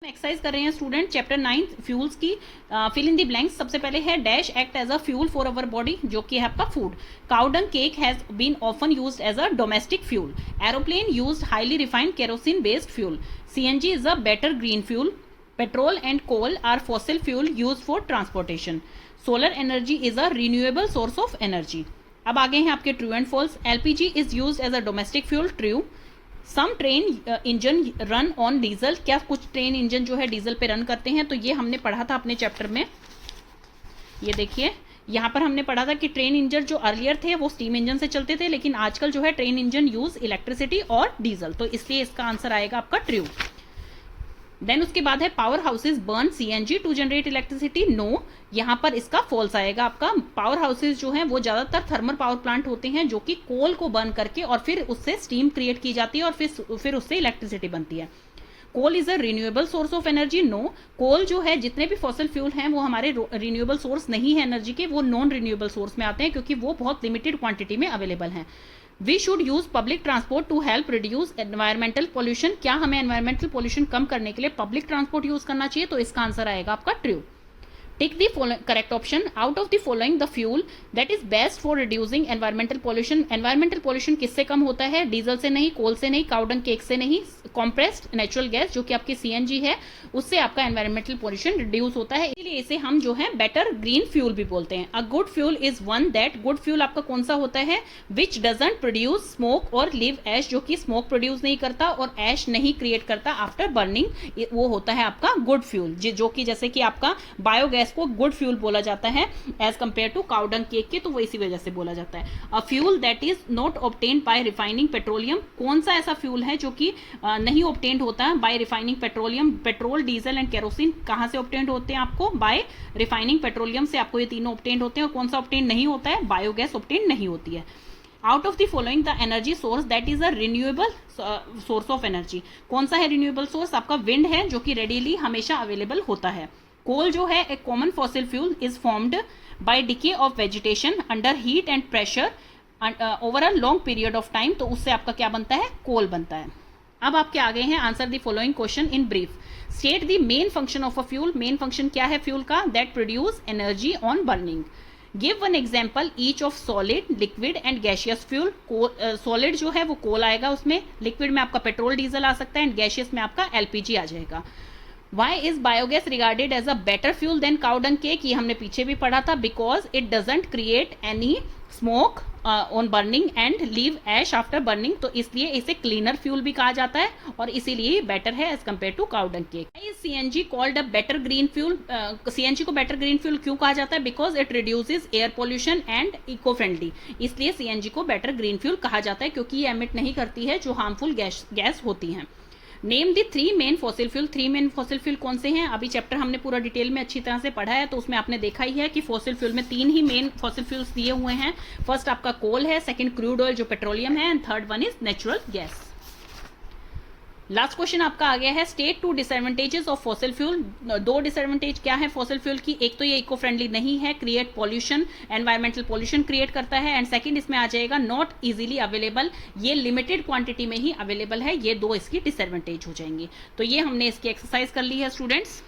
Exercise कर रहे हैं स्टूडेंट चैप्टर 9 फ्यूल्स की फिल इन दी ब्लैंक्स। सबसे पहले है dash act as a fuel for our body, जो कि है आपका food. Cow dung cake has been often used as a domestic fuel. Aeroplane used highly refined kerosene based fuel. CNG is a better green fuel. Petrol and coal are fossil fuel used for transportation. Solar energy is a renewable source of energy. अब आगे हैं आपके true and false. LPG is used as a domestic fuel, true. Some train engine run on diesel, क्या कुछ train engine जो है diesel पे run करते हैं, तो ये हमने पढ़ा था अपने चैप्टर में। ये देखिए यहाँ पर हमने पढ़ा था कि ट्रेन इंजन जो अर्लियर थे वो स्टीम इंजन से चलते थे, लेकिन आजकल जो है ट्रेन इंजन यूज इलेक्ट्रिसिटी और डीजल, तो इसलिए इसका आंसर आएगा आपका ट्रू। देन उसके बाद है power houses burn CNG to generate electricity, no. यहाँ पर इसका फॉल्स आएगा आपका। पावर हाउसेज जो हैं वो ज्यादातर थर्मल पावर प्लांट होते हैं जो कि कोल को बर्न करके और फिर उससे स्टीम क्रिएट की जाती है और फिर उससे इलेक्ट्रिसिटी बनती है। Coal is a renewable source of energy, no. Coal जो है जितने भी फॉसिल फ्यूल हैं वो हमारे रिन्यूएबल सोर्स नहीं है एनर्जी के, वो नॉन रिन्यूएबल सोर्स में आते हैं क्योंकि वो बहुत लिमिटेड क्वांटिटी में अवेलेबल हैं। We should use public transport to help reduce environmental pollution, क्या हमें एनवायरमेंटल पोल्यूशन कम करने के लिए पब्लिक ट्रांसपोर्ट यूज करना चाहिए, तो इसका आंसर आएगा आपका true. Tick the correct option. Out of the following the fuel that is best for reducing environmental pollution. Environmental pollution किससे कम होता है? डीजल से नहीं, कोल से नहीं, काउडंग केक से नहीं, कॉम्प्रेस्ड नेचुरल गैस जो कि आपकी सीएनजी है उससे आपका एनवायरमेंटल पोल्यूशन रिड्यूस होता है, इसलिए इसे हम जो है बेटर ग्रीन फ्यूल भी बोलते हैं। A good fuel is one that, good fuel आपका कौन सा होता है? विच डजंट प्रोड्यूस स्मोक और लिव एश, जो कि स्मोक प्रोड्यूस नहीं करता और एश नहीं क्रिएट करता आफ्टर बर्निंग, वो होता है आपका गुड फ्यूल। जो कि जैसे कि आपका बायोगैस को गुड फ्यूल बोला जाता है as compare to cow dung cake के, तो वो इसी वजह से बोला जाता है। A fuel that is not obtained by refining petroleum, कौन सा ऐसा फ्यूल है जो कि नहीं ऑब्टेन्ड होता है by refining petroleum? Petrol, diesel and kerosene कहां से ऑब्टेन्ड होते हैं? आपको बाय रिफाइनिंग पेट्रोलियम से आपको ये तीनों ऑब्टेन्ड होते हैं। और कौन सा ऑब्टेन्ड नहीं होता है? बायोगैस ऑब्टेन्ड नहीं होती है। Out of the following the energy source that is a renewable source of energy, कौन सा है रिन्यूएबल सोर्स? आपका विंड है जो कि रेडीली हमेशा अवेलेबल होता है। कोल जो है एक common fossil fuel is formed by decay of vegetation under heat and pressure over a long period of time, तो उससे आपका क्या बनता है? कोल बनता है। अब आपके आगे हैं answer the following question in brief. State the main function of a fuel, main function क्या है फ्यूल का? That produce energy on burning. Give one example each of solid, liquid and gaseous fuel. Solid जो है वो कोल आएगा उसमें, liquid में आपका पेट्रोल डीजल आ सकता है एंड गैशियस में आपका एलपीजी आ जाएगा। Why is biogas regarded as a better fuel than cow dung cake? ये हमने पीछे भी पढ़ा था। Because it doesn't create any smoke on burning and leave ash after burning, तो इसलिए इसे cleaner fuel भी कहा जाता है और इसीलिए ये better है as compared to cow dung cake. Why is CNG called a better green fuel? CNG को better green fuel क्यों कहा जाता है? Because it reduces air pollution and eco-friendly, इसलिए CNG को better green fuel कहा जाता है क्योंकि ये emit नहीं करती है जो harmful गैस होती हैं। Name the three main fossil fuel, three main fossil fuel कौन से हैं? अभी चैप्टर हमने पूरा डिटेल में अच्छी तरह से पढ़ा है, तो उसमें आपने देखा ही है कि फॉसिल फ्यूल में तीन ही मेन फॉसिल फ्यूल्स दिए हुए हैं। फर्स्ट आपका कोल है, सेकंड क्रूड ऑयल जो पेट्रोलियम है, and third one is natural gas. Last question आपका आ गया है state two disadvantages of fossil fuel. दो डिसएडवांटेज क्या है फॉसिल फ्यूल की? एक तो ये इको फ्रेंडली नहीं है, create pollution, environmental pollution create करता है, एंड सेकंड इसमें आ जाएगा नॉट इजीली अवेलेबल, ये लिमिटेड क्वांटिटी में ही अवेलेबल है। ये दो इसकी डिसएडवांटेज हो जाएंगी। तो ये हमने इसकी एक्सरसाइज कर ली है स्टूडेंट्स।